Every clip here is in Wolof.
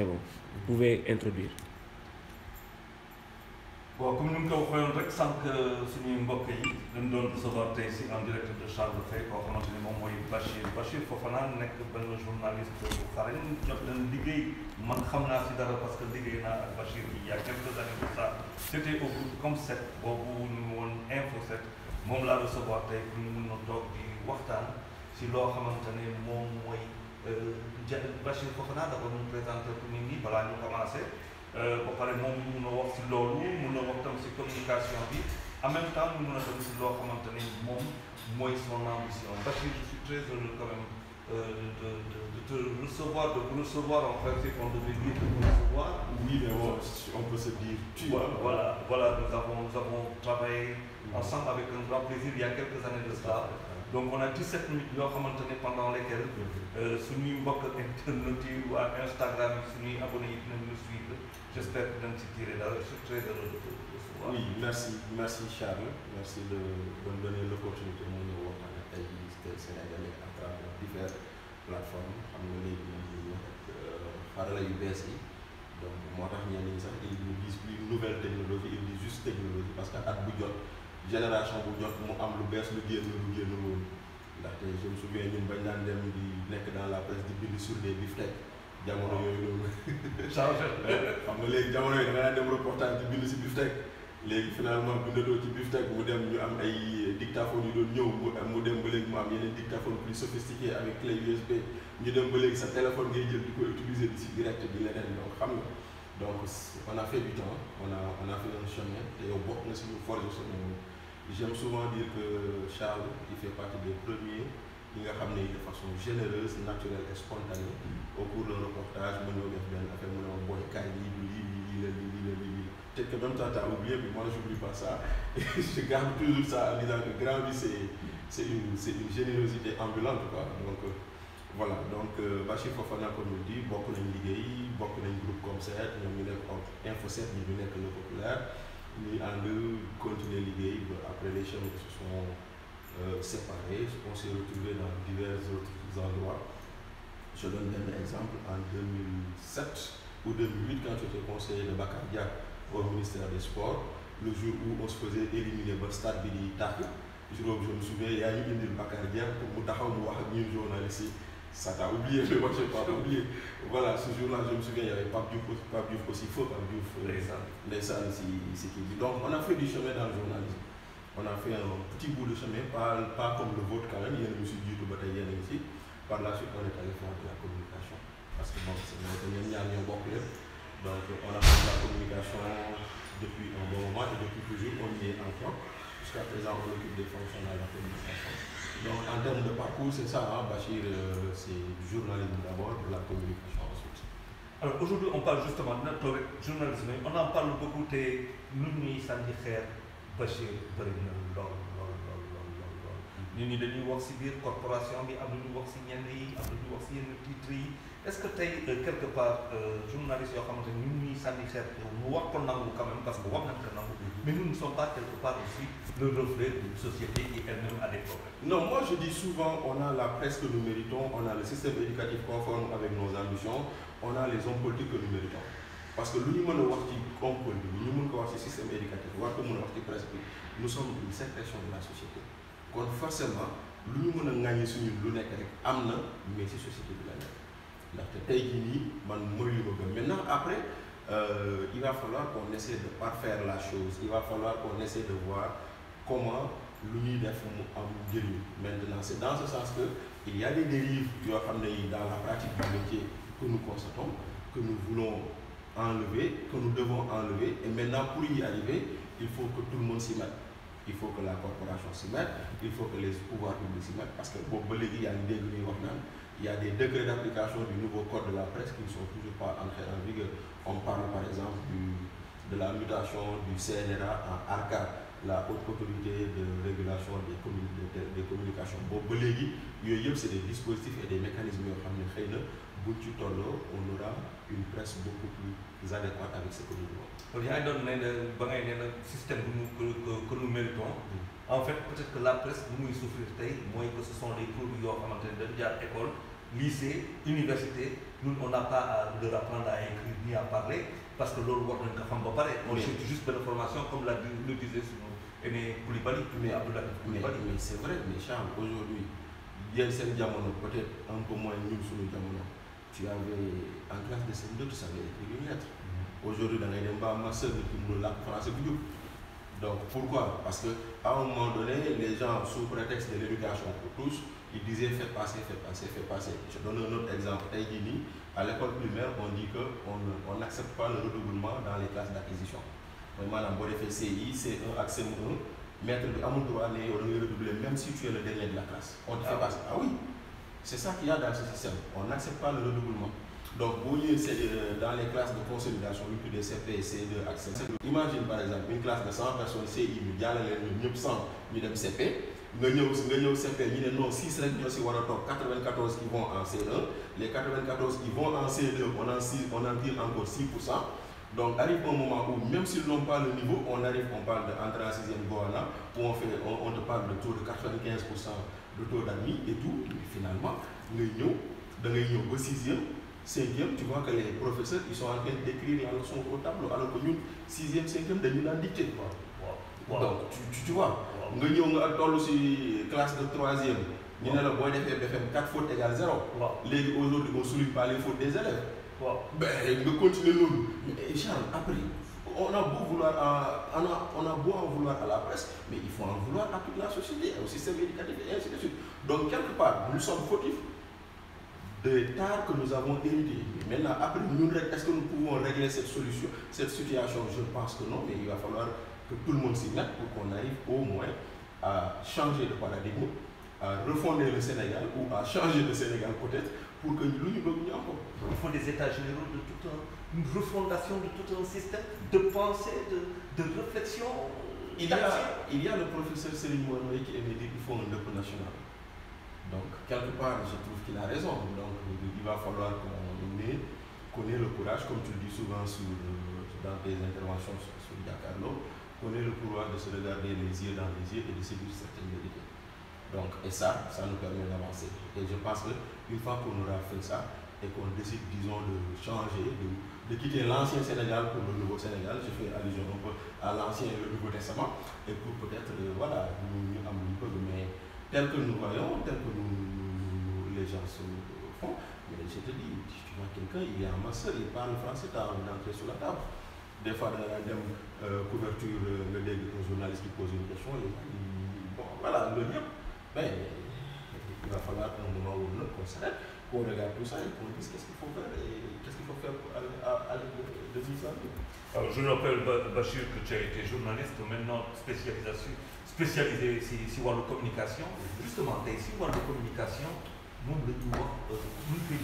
c'est bon. Vous pouvez introduire. Bon, comme nous l'avons fait rek sànq suñuy mbokk yi dañ doon recevoir tey si en direct de Charles Faye koo xamante ni moom mooy Bachir Fofana nekk benn journaliste bu xarañ jot leen liggéey man xam naa si dara parce que liggéey naa ak Bachir il y a quelques années de ça c'était au groupe comme 7 boobu ñu woon Info 7 moom laa recevoir tey pour ñu mun a toog di waxtaan si loo xamante ne moom mooy Bachir Fofana dafa mun présenter pour nit ñi balaa ñu commencé. ba pare moom mun a wax si loolu mun a wax tam si communication bi en même temps ñu mun a dem si loo xamante ni moom mooy son ambition. Bachir, je suis très heureux quand même de te recevoir, de vous recevoir en fait, c'est qu'on devait dire de vous recevoir. Oui, mais bon, on peut se dire tu. Voilà, nous avons travaillé ensemble avec un grand plaisir il y a quelques années de cela. Donc on a 17 minutes pendant lesquelles suñuy mbokk internet yi waa Instagram yi suñuy abonnés yi dinañ ñu suivre. J'espère que dañ ci tirer dara. Je suis très heureux de te recevoir. Oui, merci Charles, merci de me donner l'opportunité de nous waxtaan ak ay Sénégalais à travers diverses plateformes xam nga léegi moom ñu wax xarala yu bees yi donc moo tax ñenn ñi sax ils ne disent plus nouvelle technologie ils disent juste technologie parce que at bu jot génération bu jot mu am lu bees lu génn woon ndaxte je me souviens ñun bañ daan dem di nekk dans la presse di bind sur des beefsteaks jamono yooyu noonu xam nga léegi jamono yooyu da nga daan dem reportage di bind si beefsteak léegi finalement bindatoo ci beefsteak mu dem ñu am ay dictaphone yu doon ñëw mu dem ba léegi mu am yeneen dictaphone plus sophistiqué avec clé USB ñu dem ba léegi sa téléphone ngay jël di ko utiliser di si direct di leneen donc xam nga donc on a fait du temps on a fait un chemin te yow bokk na si ñu forger chemin. J'aime souvent dire que Charles il fait partie des premiers yi nga xam ne de façon généreuse naturelle et spontanée au cours d'un reportage mu ñëw def benn affaire mu ne ma booy kaay lii peut-être que même temps t'as oublié mais moi j'oublie pas ça et je garde toujours ça en disant que grand bi c'est une générosité ambulante quoi donc voilà donc Bachir Fofana comme ñu dit bokk nañ liggéey bokk nañ groupe comme ça ñoom ñu nekk Info 7 ñu nekk Le Populaire ñuy ànd continuer liggéey ba après les chemins se sont séparés on s'est retrouvés dans divers autres endroits. Je donne un exemple en 2007 ou 2008 quand j'étais conseiller de Bakar Dia au ministère des Sports le jour où on se faisait éliminer ba stade bi di tàkk jour boobu je me souviens yaa ñu indil Bakar Dia pour mu taxaw mu wax ak ñun journalistes yi ça t'a oublié mais moi j'ai pas oublié voilà ce jour-là je me souviens il y avait Pape Diouf aussi feu Pape Diouf ndeysaan si kii bi donc on a fait du chemin dans le journalisme on a fait un petit bout de chemin pas comme le vôtre quand même yéen a ñu si jiitu ba tey yéen a ngi si par la suite on est allé faire de la communication parce que bon c'est vrai que ñoom ñaar ñoo bokk lépp donc on a fait de la communication depuis un bon moment et depuis toujours on y est encore jusqu'à présent on occupe des fonctions dans la communication donc en termes de parcours c'est ça hein, Bachir c'est du journalisme d'abord de la communication ensuite. Alors aujourd'hui on parle justement de notre journalisme on en parle beaucoup te nit ñi sànni xeer Bachir bëri na lool nit ñi dañuy wax ci biir corporation bi am na ñu wax ci ñenn yi am na ñu wax ci yenn titres yi est-ce que tey quelque part journalistes yoo xamante ni ñun ñuy sànni xeer mu wax ko nangu quand même parce que wax nañ ko nangu mais nous ne sommes pas quelque part aussi le reflet d'une société qui elle-même a des problèmes. Non, moi je dis souvent on a la presse que nous méritons, on a le système éducatif conforme avec nos ambitions, on a les hommes politiques que nous méritons. Parce que lu ñu mën a wax ci homme politique lu ñu mën ko wax ci système éducatif war ko mën a wax ci presse bi nous sommes une sécrétion de la société kon forcément lu ñu mën a ŋàññi suñu lu nekk rek am na mais ci société bi la nekk ndaxte tey jii nii man mooy li ma gëm maintenant après il va falloir qu'on essaie de parfaire la chose il va falloir qu'on essaie de voir comment lu ñuy def mu am njëriñ maintenant c'est dans ce sens que il y a des dérives yoo xam ne yi dans la pratique du métier que nous constatons que nous voulons enlever, que nous devons enlever et maintenant pour y arriver il faut que tout le monde s'y mette il faut que la corporation s'y mette il faut que les pouvoirs publics s'y mettent parce que boobu ba léegi yaa ngi dégg ñuy wax naan il y a des décrets d'application du nouveau code de la presse qui ne sont toujours pas entrés en vigueur on parle par exemple de la mutation du CNRA en ARCA la haute autorité de régulation des communications boobu ba léegi yooyu yëpp c'est des dispositifs et des mécanismes yoo xam ne xëy na buñ ci tolloo on aura une presse beaucoup plus adéquate avec ce que nous voulons. kon yaa ngi doon ne ba ngay ne système que nous méritons en fait peut-être que la presse bu muy souffrir tey mooy que ce sont des produits yoo xamante ne dañu jaar école lycée, université, nous on n'a pas à leur apprendre à écrire ni à parler parce que l'autre on cherche juste une formation comme le disait Aimé Koulibaly, mais c'est vrai, mais Charles, aujourd'hui, il y a cette diamant, peut-être un peu moins nul sur le diamant. Tu avais en classe de CM2, tu savais écrire une lettre. Aujourd'hui, dans les débats, ma soeur qui nous l'a français. Donc pourquoi? Parce qu'à un moment donné, les gens, sous prétexte de l'éducation pour tous, ils disaient faites passer. Je donne un autre exemple. À l'école primaire, on dit qu'on n'accepte pas le redoublement dans les classes d'acquisition. Maintenant, on fait CI, C1, CM1, maître de Amour droit, on est redoublé, même si tu es le dernier de la classe. On te fait passer. Ah oui, c'est ça qu'il y a dans ce système. On n'accepte pas le redoublement. Donc, dans les classes de consolidation, des CP, C2, accès. Imagine par exemple une classe de 100 personnes CI, il y a les 100 000 CP. Nous CP, non, 6 aussi 94 qui vont en C1, les 94 qui vont en C2, on en tire encore 6%. Donc, arrive un moment où, même s'ils n'ont pas le niveau, on parle d'entrer en 6e Goana, où on te parle de taux de 95% de taux d'admis et tout. Mais finalement, dans le 6e, 5e, tu vois que les professeurs ils sont en train d'écrire la leçon au tableau, alors que nous, 6e, 5e, nous avons dicté. Donc, tu vois, nous avons aussi classe de 3e, nous avons 4 fautes égale 0. Aujourd'hui, on ne souligne pas les fautes des élèves. Ben, nous continuons. Mais Charles, après, on a beau en vouloir à la presse, mais il faut en vouloir à toute la société, au système éducatif et ainsi de suite. Donc, quelque part, nous sommes fautifs de tard que nous avons hérité. Maintenant, après, est-ce que nous pouvons régler cette situation? Je pense que non, mais il va falloir que tout le monde s'y mette pour qu'on arrive au moins à changer de paradigme, à refonder le Sénégal ou à changer le Sénégal peut-être pour que nous encore. Il faut des états généraux de une refondation de tout un système de pensée, de réflexion. Il y a le professeur Céline Moinoy qui aimait dire qu'il faut un dépôt national. Donc, quelque part, je trouve qu'il a raison. Donc, il va falloir qu'on ait le courage, comme tu le dis souvent dans tes interventions sur Diakarlo, qu'on ait le courage de se regarder les yeux dans les yeux et de séduire certaines vérités. Donc, et ça nous permet d'avancer. Et je pense qu'une fois qu'on aura fait ça et qu'on décide, disons, de changer, de quitter l'ancien Sénégal pour le nouveau Sénégal, je fais allusion un peu à l'ancien et le Nouveau Testament, et pour peut-être, nous mais tel que nous voyons, tel que les gens se font. Mais je te dis, tu vois quelqu'un, il est en master, il parle français, tu as envie d'entrer sur la table. Des fois, dans la couverture, un journaliste qui pose une question, voilà, le lien. Ben, il va falloir qu'à un moment ou un autre qu'on s'arrête, qu'on regarde tout ça et qu'on dise qu'est-ce qu'il faut faire et qu'est-ce qu'il faut faire pour aller de tout ça. Alors, je rappelle, Bachir, que tu as été journaliste, maintenant spécialisé ici dans la communication. Justement, tu es ici dans la communication, nous le doigt, nous que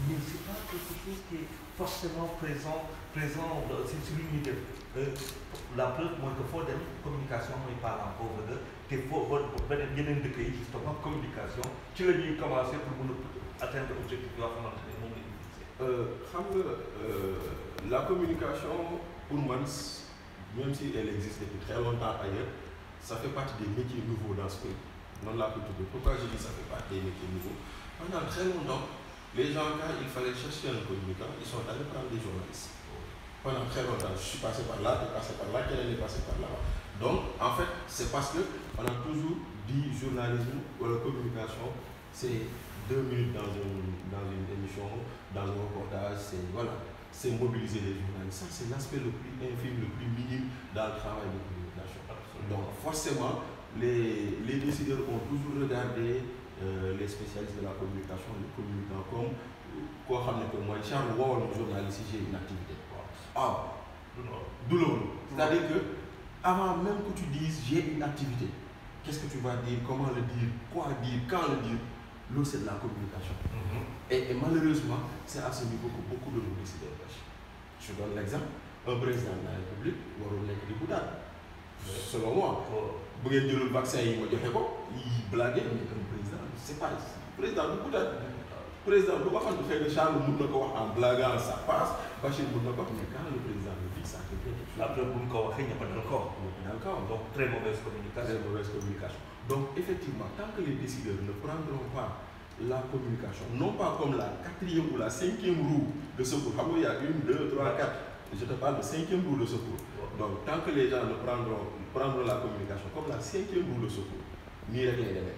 mais ce n'est pas quelque chose qui est forcément présent c'est l'unité. La preuve, moi, que faut des communication, moi, il parle en pauvre de, qu'il faut bien de pays, justement, communication, tu l'as dit commencer pour atteindre l'objectif de la formation des mondes. La communication, pour moi, même si elle existe depuis très longtemps ailleurs, ça fait partie des métiers nouveaux dans ce pays. Non, la culture. Pourquoi je dis ça fait partie des métiers nouveaux? Pendant très longtemps, les gens, quand il fallait chercher un communicant, ils sont allés prendre des journalistes. Pendant très longtemps, je suis passé par là, tu es passé par là, quelqu'un est passé par là. Donc, en fait, c'est parce qu'on a toujours dit journalisme ou la communication, c'est 2 minutes dans une émission, dans un reportage, c'est mobiliser les journalistes. Ça, c'est l'aspect le plus infime, le plus minime dans le travail de communication. Donc, forcément, les décideurs ont toujours regardé les spécialistes de la communication, les communicants comme quoi que moi, Charles Wall, journaliste, j'ai une activité. Douloureux. C'est-à-dire que avant même que tu dises j'ai une activité, qu'est-ce que tu vas dire, comment le dire, quoi dire, quand le dire, l'eau c'est de la communication. Et malheureusement, c'est à ce niveau que beaucoup de nos décideurs pêchent. Je donne l'exemple, un président de la République, Warren Boudad, selon moi, vous avez dit le vaccin, il blague, mais un président, c'est pas ici. Président de Boudad, président de Boudad, de faire des Charles en blaguant, ça passe, Bachir Boudad, mais quand le président le dit, ça fait quelque chose. Après, il n'y a pas d'accord. Donc, très mauvaise communication. Donc, effectivement, tant que les décideurs ne prendront pas la communication, non pas comme la 4e ou la 5e roue de secours. Il y a 1, 2, 3, 4. Je te parle de 5e roue de secours. Donc, tant que les gens ne prendront la communication comme la 5e roue de secours, ni régler les délais.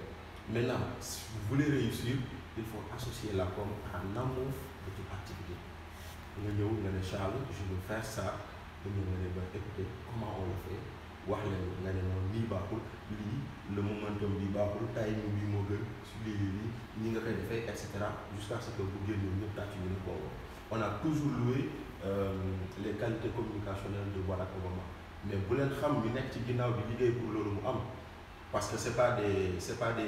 Maintenant, si vous voulez réussir, il faut associer la com en amont de toute activité. Charles, je veux faire ça. Écoutez, comment on le fait? Le momentum bi baaxul timing bi moo gën su lii ñi nga koy defee etc. jusqu'à ce que bu génnoon ñëpp tàcc ñu ne boobu. On a toujours loué les qualités communicationnelles de Barack Obama, mais bu leen xam ñu nekk ci ginnaaw di liggéey pour loolu mu am, parce que c'est pas des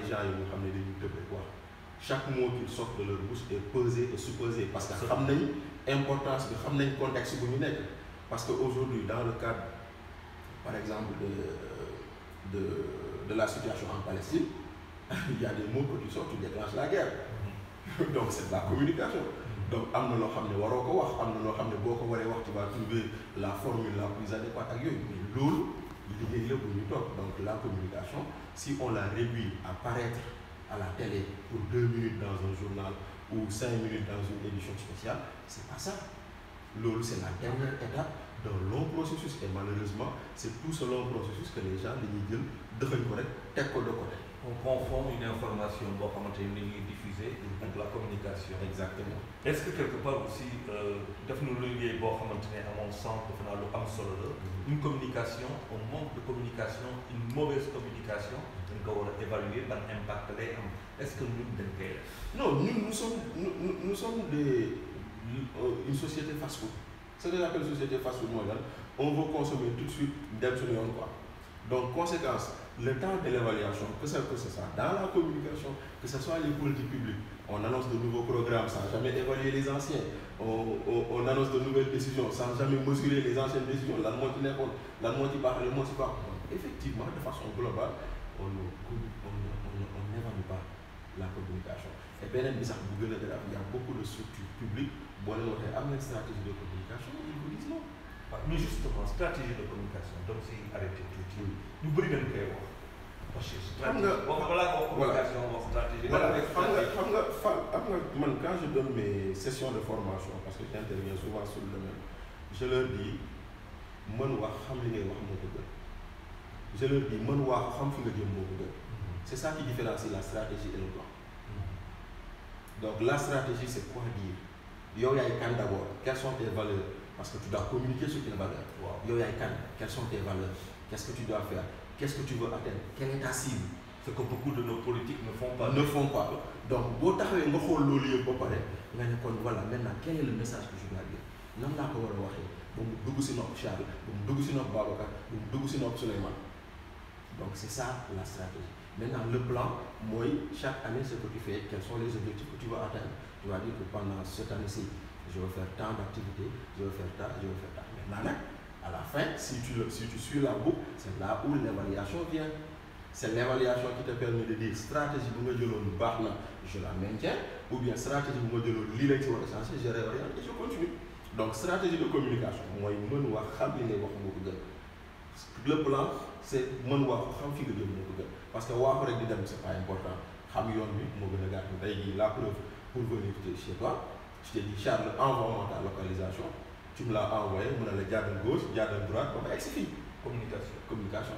gens yu nga xam ne dañuy tëb rek wax. Chaque mot qui sort de leur bouche est pesé et supposé, parce que xam nañ importance bi, xam nañ contexte bu ñu nekk. Parce qu'aujourd'hui, dans le cadre, par exemple, de la situation en Palestine, il y a des mots que tu sors, tu déclenches la guerre. Donc c'est de la communication. Donc, tu vas trouver la formule la plus adéquate. Mais l'autre, donc la communication, si on la réduit à paraître à la télé pour 2 minutes dans un journal ou 5 minutes dans une édition spéciale, c'est pas ça. L'autre, c'est la dernière étape d'un long processus, et malheureusement, c'est tout ce long processus que les gens de côté. On confond une information diffusée avec la communication. Exactement. Est-ce que quelque part aussi, à mon sens, une communication, un manque de communication, une mauvaise communication, on doit évaluer par impact. Est-ce que nous non, nous sommes une société fast-food. C'est ce que j'appelle société fast-food mondiale. On veut consommer tout de suite d'absolument quoi. Donc, conséquence, le temps de l'évaluation, que ce soit dans la communication, que ce soit les politiques publiques, on annonce de nouveaux programmes sans jamais évaluer les anciens. On annonce de nouvelles décisions sans jamais mesurer les anciennes décisions. Effectivement, de façon globale, on n'évalue pas la communication. Et bien, il y a beaucoup de structures publiques. Bon, on a une stratégie de communication, ils vous disent non. Mais justement, stratégie de communication, donc c'est arrêté tout. Nous brûlons le cœur. Parce que communication, stratégie. Quand je donne mes sessions de formation, parce que j'interviens souvent sur le domaine, je leur dis, c'est ça qui différencie la stratégie et le plan. Donc la stratégie, c'est quoi dire? D'abord, quelles sont tes valeurs? Parce que tu dois communiquer sur tes valeurs. Quelles sont tes valeurs? Qu'est-ce que tu dois faire? Qu'est-ce que tu veux atteindre? Quelle est ta cible? Ce que beaucoup de nos politiques ne font pas. Donc, voilà, maintenant, quel est le message que je dois dire? Donc c'est ça la stratégie. Maintenant, le plan, moi, chaque année, ce que tu fais, quels sont les objectifs que tu vas atteindre? Tu vas dire que pendant cette année-ci, je vais faire tant d'activités, je vais faire tant. Maintenant, à la fin, si tu suis la boucle, c'est là où l'évaluation vient. C'est l'évaluation qui te permet de dire stratégie pour me dire je la maintiens, ou bien stratégie pour me dire je réoriente et je continue. Donc, stratégie de communication, moi, le plan, c'est parce que c'est pas important. La preuve, pour venir chez toi, je t'ai dit, Charles, envoie-moi ta localisation. Tu me l'as envoyé, je l'ai dit à gauche, à droite, c'est fini. Communication.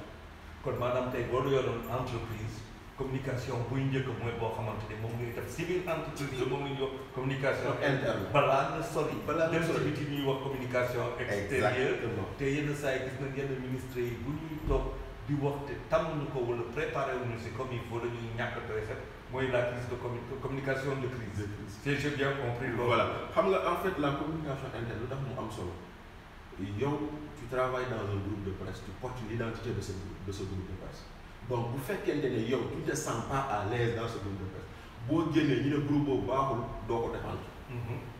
Quand madame tey boo yoroon entreprise communication buy njëkk mooy boo xamante ne moom ngay def si biir entreprise moom la ñuy wax communication interne balaa nga sori dem ci biti ñuy wax communication extérieure te yenn saa yi gis nañ yenn ministres yi bu ñuy toog di wax te tàmmuñu ko wala préparé wuñu si comme il faut dañuy ñàkk a recette mooy la crise de communication de crise. C'est j'ai bien compris loolu. Voilà xam nga en fait la communication interne lu tax mu am solo yow tu travailles dans un groupe de presse, tu portes l'identité de ce groupe de presse. Donc, vous faites quelqu'un tu ne te sens pas à l'aise dans ce groupe de presse. Vous avez un groupe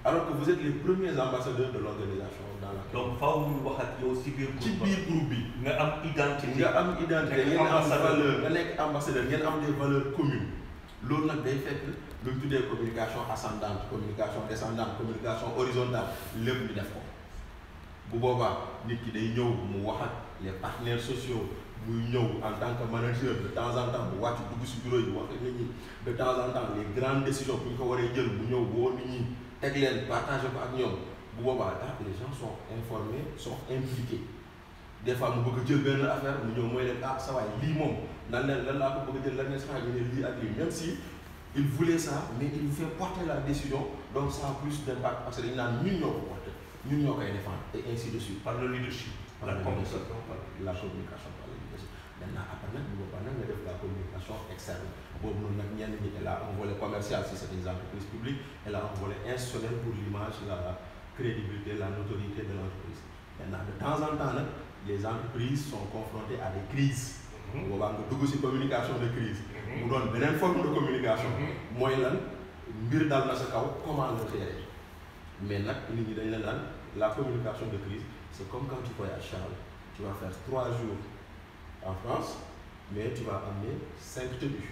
alors que vous êtes les premiers ambassadeurs de l'organisation dans la. Donc, il faut que vous ayez aussi bien groupe. Vous avez une identité. Vous avez une identité, vous avez ambassadeur, vous avez des valeurs communes. L'autre, c'est fait que nous avons des communications ascendantes, communication descendante, communication horizontale, le bu boobaa nit ki day ñëw mu wax ak les partenaires sociaux muy ñëw en tant que manager de temps en temps bu wàcc dugg si bureau yi wax ak nit ñi de temps en temps les grandes décisions bu ñu ko waree jël bu ñëw boo nit ñi teg leen partagé ko ak ñoom bu boobaa les gens sont informés sont impliqués des fois mu bëgg a jël benn affaire mu ñëw mooy leen sa waay lii moom lan laa ko bëgg a jël lan ngeen sax ñu ne lii ak lii même si il voulait ça mais il vous fait porter la décision donc ça a plus d'impact parce que dañu naan ñun ñoo ko porter ñun ñoo koy défendre et ainsi de suite. par le leadership. la communication par le leadership. Maintenant après nag bu boobaa nag nga def la communication externe boobu noonu nag ñenn ñi elle a un volet commercial si c'est des entreprises publiques elle a un volet institutionnel pour l'image la crédibilité la notoriété de l'entreprise. Maintenant de temps en temps nag les entreprises sont confrontées à des crises. boobaa nga dugg si communication de crise mu doon beneen forme de communication. mooy lan mbir dal na sa kaw comment le gérer. mais nag nit ñi dañ la naan la communication de crise c'est comme quand tu voyages Charles tu vas faire 3 jours en France mais tu vas amener 5 tenues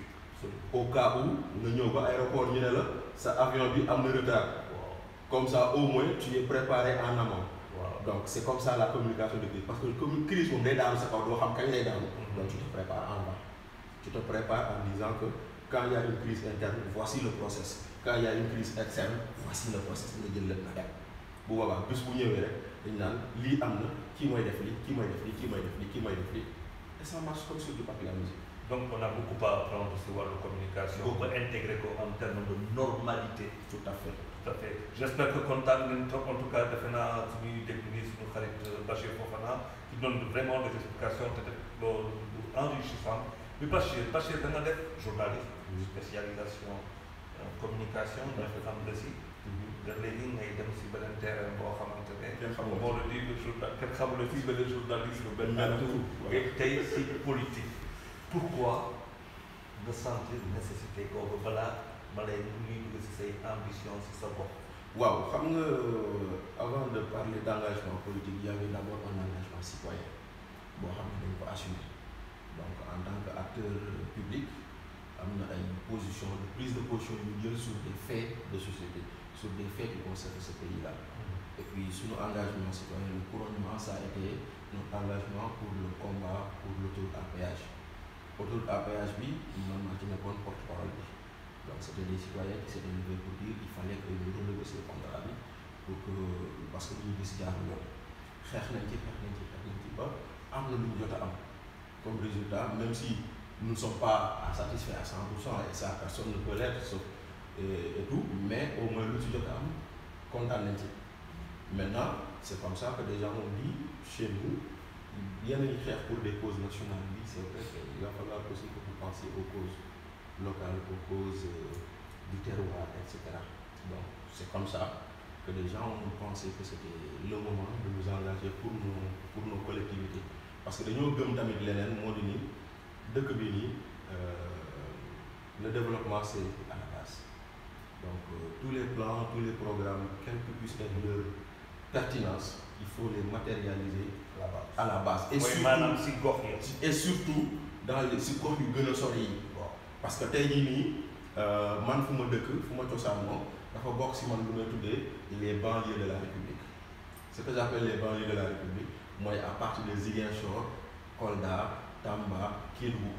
au cas où nga ñëw ba aéroport ñu ne la sa avion bi am na retard comme ça au moins tu es préparé en amont. Donc c'est comme ça la communication de crise parce que comme crise moom day daanu sa kaw doo xam kañ lay daanu. donc tu te prépares en avant. Tu te prépares en disant que quand il y a une crise interne voici le process quand il y a une crise externe voici le process nga jël lépp nga dem bu boobaa bis bu ñëwee rek dañu naan lii am na kii mooy def lii kii mooy def lii kii mooy def lii kii mooy def lii et ça marche comme sur du papier à musique. Donc on a beaucoup à apprendre sur la communication. On peut intégrer en termes de normalité. Tout à fait. Tout à fait. J'espère que kontaan ngeen trop en tout cas defe naa suñuy déglu nii suñu xarit Bachir Fofana qui donne vraiment des explications te def loolu enrichissant mais Bachir da nga def journalisme spécialisation communication nga fi xam si da léegi ngay dem si beneen terrain boo xamante ne moo la di kenn xamul fii benn journalisme benn et tey si politique. Pourquoi nga sentir nécessité kooku balaa ma lay ñuy dugg si say ambition si sa bopp. waaw xam nga avant de parler d'engagement politique il y avait d'abord un engagement citoyen boo xam ne dañ ko assumer donc en tant qu'acteur public am na ay position de prise de position yu jël sur des faits de société sur des faits qui concernent ce pays-là. Et puis suñu engagement citoyen le couronnement ça a été notre engagement pour le combat pour l'autoroute à péage. Autoroute à péage bi man maa ci nekkoon porte-parole bi donc c'était des citoyens qui s'étaient levés pour dire il fallait que ñu renégocier contrat bi pour que parce que ñu gis jaarul yoon xeex nañ ci ba am na lu ñu jot a am comme résultat même si nous ne sommes pas satisfaits à 100% et ça personne ne peut l'être sauf et tout mais au moins lu ci jot a am kontaan nañ ci maintenant c'est comme ça que des gens ont dit chez nous yenn ñi xeex pour des causes nationales bi c'est vrai qu'il va falloir aussi que vous pensiez aux causes locales aux causes du terroir etc. Donc c'est comme ça que les gens ont pensé que c'était le moment de nous engager pour nos collectivités parce que dañoo gëm tamit leneen moo di ni dëkk bi nii le développement c'est à la base donc tous les plans tous les programmes quelle que puisse être leur pertinence il faut les matérialiser à la base et surtout et surtout dans les si gox yu gën a sori yi parce que tey jii nii man fu ma dëkk fu ma cosaanoo dafa bokk si man lu may tuddee les banlieues de la République ce que j'appelle les banlieues de la République mooy à partir de Ziguinchor Kolda Tamba Kédougou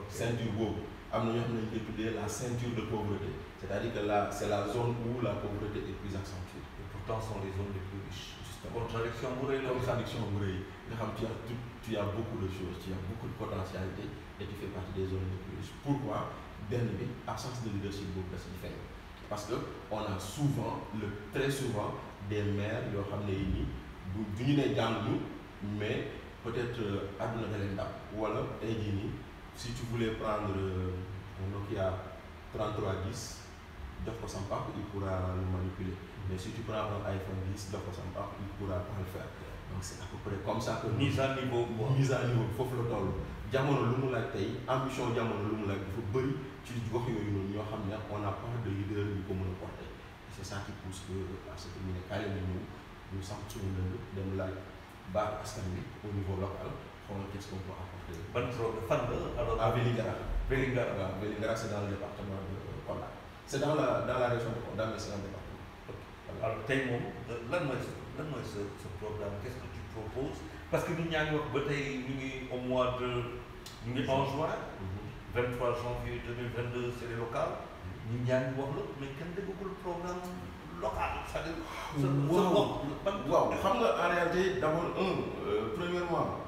ceinture boobu am na ñoo xam ne ñu koy tuddee la ceinture de pauvreté c'est-à-dire que là c'est la zone où la pauvreté est plus accentuée et pourtant sont les zones les plus riches. Contradiction bu rëy la. Contradiction bu rëy nga xam tu as beaucoup de choses tu as beaucoup de potentialités et tu fais partie des zones les plus riches. Pourquoi benn bi absence de leadership boobu da ciy feeñ parce que on a très souvent des maires yoo xam ne yi nii du ñu ne jànguñu mais peut-être àdduna da leen dab wala tey jii nii si tu voulais prendre un Nokia 3310 jox ko sa papa il pourra le manipuler. Mais si tu prends un iPhone 10 jox ko sa papa il pourra pas le faire donc c'est à peu près comme ça que mise à niveau foofu la toll jamono lu mu laaj tey ambition jamono lu mu laaj dafa bëri ci gox yooyu noonu ñoo xam ne on n'a pas de leader yu ko mën a porter et c'est ça qui pousse que à ce que ñu ne kaay la ñu ñëw ñu samp suñu lënd dem laaj baatu askan bi au niveau local xoolal qu'est-ce qu'on peut apporter. ban fan la alors. à Vélingara. Vélingara c'est dans le département de Kolda c'est dans la région de Kolda mais c'est dans le département. alors tey moom lan mooy sa programme qu'est-ce que tu proposes parce que ñun ñaa ngi wax ba tey ñu ngi au mois de ñu ngi en juin 23 janvier 2022 c'est les locales ñun ñaa ngi wax la mais kenn déggagul programme local c'est-à-dire waaw xam nga en réalité d'abord premièrement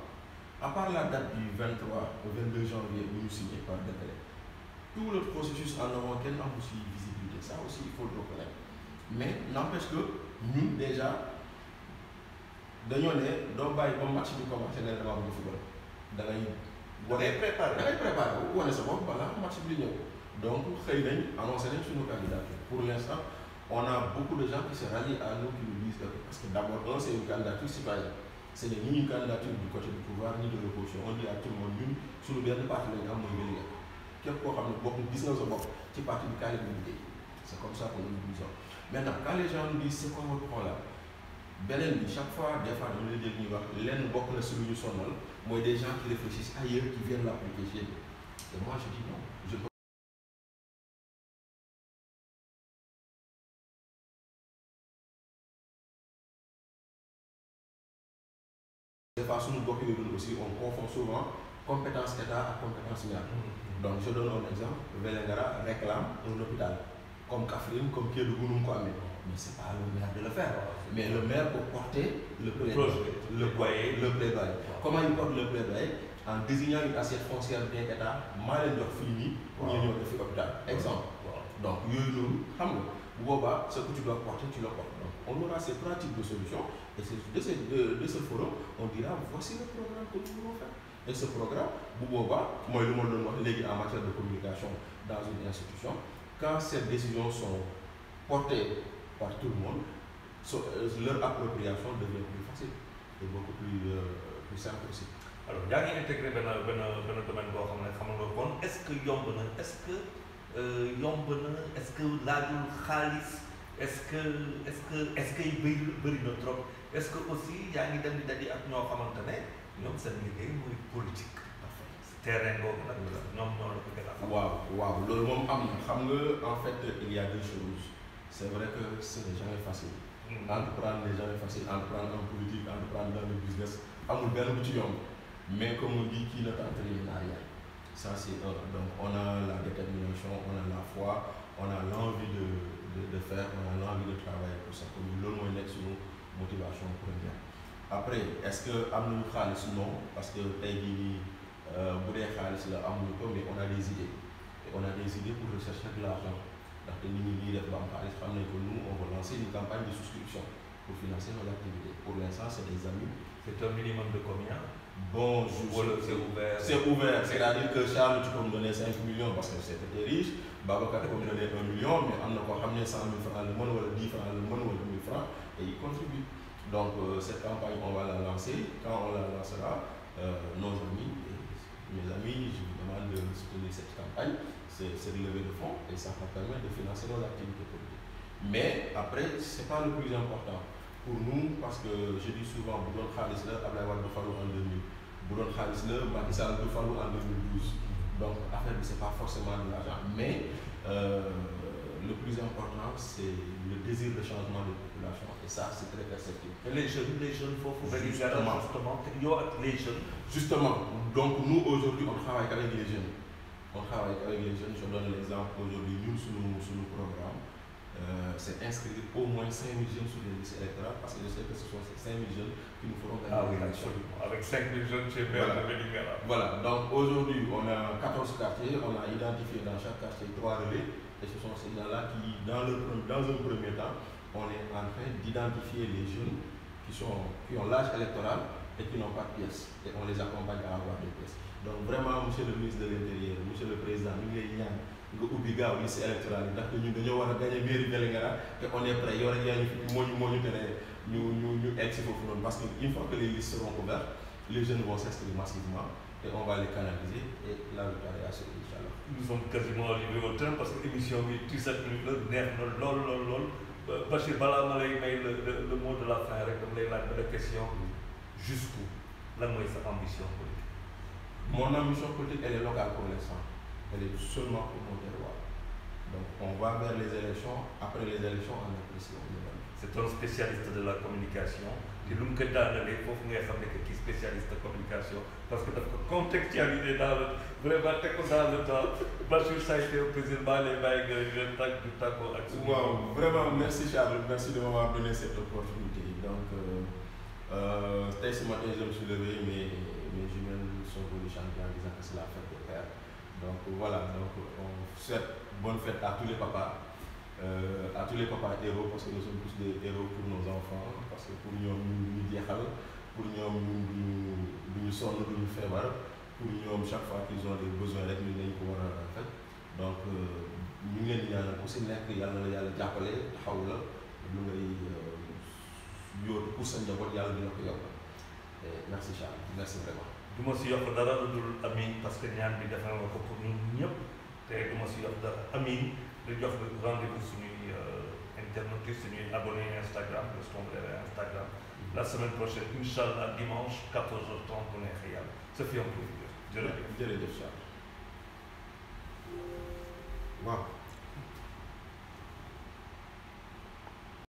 à part la date du 23 au 22 janvier où nous signé par décret tout le processus en avant kenn am aussi visibilité ça aussi il faut le reconnaître mais n'empêche que ñun déjà dañoo ne doo bàyyi ba match bi commencé nga ne damaa bëgg football da ngay préparé wane sa bopp balaa match bi di ñëw donc xëy nañ annoncé nañ suñu candidature pour l'instant on a beaucoup de gens qui se rallient à nous qui nous disent que parce que d'abord c'est une candidature citoyenne ce n'est ni une candidature du côté du pouvoir ni de l'opposition on dit à tout le monde ñun suñu benn parti lañu am mooy Vélingara képp koo xam ne bopp gis nga sa bopp ci parti bi kaay la ñu liggéey c'est comme ça que nous nous disons maintenant quand les gens nous disent c'est quoi votre programme beneen bi chaque fois des fois dama lay dégg ñuy wax lenn bokk na si lu ñu sonal mooy des gens qui réfléchissent ailleurs qui viennent l'appliquer chez nous et moi je dis non je peux des fois suñu gox yooyu aussi on confond souvent compétence état ak compétence maire donc je donne un exemple Vélingara réclame un hôpital comme Kaffrine comme Kédougou nu mu ko amee mais c'est pas le maire de le faire mais le maire peut porter le plaidoyer comment il porte le plaidoyer en désignant une assiette foncière bien état maa leen jox fii nii pour ñu ñëw def fi hôpital exemple donc yooyu noonu xam nga bu boobaa ce que tu dois porter tu le portes donc on aura ces trois types de solutions et c'est de ce forum on dira voici le programme que nous voulons faire et ce programme bu boobaa mooy lu ma doon wax léegi en matière de communication dans une institution quand ces décisions sont portées par tout le monde leur appropriation devient plus facile et beaucoup plus simple aussi. alors yaa ngi intégré benn domaine boo xam ne xam nga kon est-ce que yomb na est-ce que laajul xaalis est-ce que bëri na trop est-ce que aussi yaa ngi dem di daje ak ñoo xamante ne ñoom seen liggéey mooy politique. terrain boobu nag ñoom ñoo la ko gën a. waaw loolu moom am na xam nga en fait il y a deux choses c'est vrai que ce n'est jamais facile. Entreprendre n'est jamais facile entreprendre en politique entreprendre dans le business amul benn bu ci yomb mais comme on dit qui ne tente rien n'a rien ça c'est un donc on a la détermination on a la foi on a l'envie de faire on a l'envie de travailler pour ça comme loolu mooy nekk suñu motivation première après est-ce que am nañu xaalis non parce que tey jii nii bu dee xaalis la amuñu ko mais on a des idées et on a des idées pour rechercher de l'argent ndaxte nit ñi def ba am xaalis xam nañ que nous on va lancer une campagne de souscription pour financer nos activités pour l'instant c'est des amis. C'est un minimum de combien? Bon, c'est ouvert. C'est ouvert, c'est-à-dire que Charles, tu peux me donner 5 millions parce que c'était riche, Babacar peut me donner 1 million, mais on a encore ramené 100 000 francs le mois, ou 10 francs le mois, ou 1000 francs, et il contribue. Donc cette campagne, on va la lancer. Quand on la lancera, nos amis, mes amis, je vous demande de soutenir cette campagne, c'est de lever de fonds, et ça va permettre de financer nos activités politiques. Mais après, ce n'est pas le plus important. Pour nous, parce que je dis souvent, Boudon Khalis là, Ablaye Wade Fallu en 2000, Boudon Khalis là, Macky Sall Fallu en 2012. Donc, l'affaire, ce n'est pas forcément de l'argent. Mais le plus important, c'est le désir de changement de population. Et ça, c'est très perceptible. Et les jeunes, il faut justement. Les jeunes. Justement. Donc, nous, aujourd'hui, on travaille avec les jeunes. On travaille avec les jeunes. Je donne l'exemple aujourd'hui, nous, sur nos programmes. C'est inscrire au moins 5 000 jeunes sur les listes électorales parce que je sais que ce sont ces 5 000 jeunes qui nous feront gagner l'élection. Avec 5 000 jeunes chez Maire de Vélingara. Voilà, donc aujourd'hui on a 14 quartiers, on a identifié dans chaque quartier 3 relais et ce sont ces gens-là qui, dans un premier temps, on est en train d'identifier les jeunes qui ont l'âge électoral et qui n'ont pas de pièces et on les accompagne à avoir des pièces. Donc vraiment, monsieur le ministre de l'Intérieur, monsieur le Président, nous les liens. nga ubbi gaaw liste électorale yi ndaxte ñun dañoo war a gagner mairie Vélingara te on est prêt yow rek yaa ñu tere ñu egg si foofu noonu parce que une fois que les listes seront ouvertes les jeunes vont s'inscrire massivement et on va les canaliser et la victoire est assurée inchallah. Nous sommes quasiment arrivés au terme parce que émission bi 17 minutes la neex na lool Bachir balaa ma lay may le mot de la fin rek dama lay laaj benn question jusqu'où lan mooy sa ambition politique. Mon ambition politique elle est locale pour l'instant. Elle est seulement pour mon terroir. Donc on va vers les élections, après les élections on apprécie. c'est un spécialiste de la communication te lu mu ko daanalee foofu ngay xam ne que kii spécialiste de communication parce que daf ko contextualiser dans le vraiment teg ko dans le temps Bachir ça a été un plaisir maa lay bàyyi nga tàggoo ak suñu. waaw vraiment merci Charles, merci de m'avoir donné cette opportunité. Donc tey ce matin je me suis levé, mes jumelles sont venues chanter en disant que c'est la fête des pères. Donc voilà, donc on souhaite bonne fête à tous les papas héros, parce que nous sommes tous des héros pour nos enfants, parce que pour ñoom ñu jeexal, pour ñoom ñu sonn duñu feebar, pour ñoom chaque fois qu'ils ont des besoins rek ñu lañ ko war a faj. Donc ñu ngi leen di ñaanal ku si nekk yàlla na la yàlla jàppale taxaw la lu ngay yóotu pour sa njaboot yàlla dina ko yokkal. Merci Charles, merci vraiment. du ma si yokk dara lu dul Amine parce que ñaan bi defal nga ko pour ñun ñëpp te du ma si yokk dara Amine di jox rendez-vous suñuy internautes suñuy abonné Instagram Instagram la semaine prochaine inchallah dimanche 14h30 bu neexee yàlla ça fait un plaisir jërëjëf Charles. Wow.